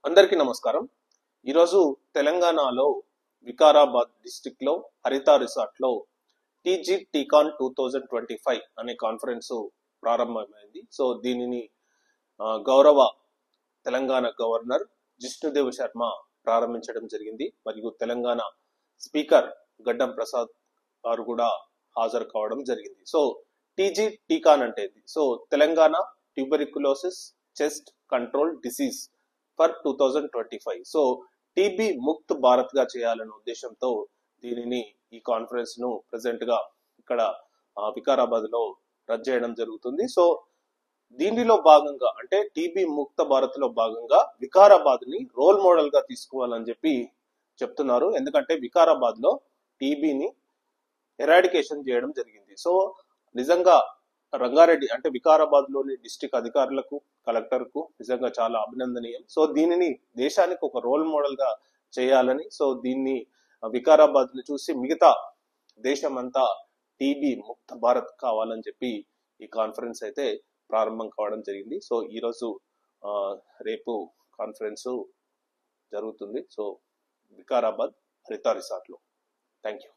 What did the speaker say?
అందరికీ నమస్కారం. ఈరోజు తెలంగాణలో వికారాబాద్ డిస్టిక్ లో హరిత రిసార్ట్ లో టీజీ టీకాన్ 2025 అనే కాన్ఫరెన్స్ ప్రారంభమైంది. సో దీనిని గౌరవ తెలంగాణ గవర్నర్ జిష్ణుదేవ్ శర్మ ప్రారంభించడం జరిగింది. మరియు తెలంగాణ స్పీకర్ గడ్డం ప్రసాద్ గారు కూడా హాజరు కావడం జరిగింది. సో టీజీ టీకాన్ అంటే so Telangana tuberculosis chest control disease for 2025. So TB Mukt Bharat గా చేయాలనే ఉద్దేశంతో దీనిని ఈ కాన్ఫరెన్స్ ను ప్రెసెంట్ గా ఇక్కడ వికారాబాద్ లో రద్దు చేయడం జరుగుతుంది. సో దీనిలో భాగంగా అంటే టీబీ ముక్త భారత్ లో భాగంగా వికారాబాద్ ని రోల్ మోడల్ గా తీసుకోవాలని చెప్పి చెప్తున్నారు. ఎందుకంటే వికారాబాద్ లో టీబీని ఎరాడికేషన్ చేయడం జరిగింది. సో నిజంగా రంగారెడ్డి అంటే వికారాబాద్ లోని డిస్ట్రిక్ట్ అధికారులకు కలెక్టర్ కు నిజంగా చాలా అభినందనీయం. సో దీనిని దేశానికి ఒక రోల్ మోడల్ గా చేయాలని, సో దీన్ని వికారాబాద్ ని చూసి మిగతా దేశం అంతా టీబీ ముక్త భారత్ కావాలని చెప్పి ఈ కాన్ఫరెన్స్ అయితే ప్రారంభం కావడం జరిగింది. సో ఈరోజు రేపు కాన్ఫరెన్స్ జరుగుతుంది. సో వికారాబాద్ హరిత రిసార్ట్ లో. Thank you.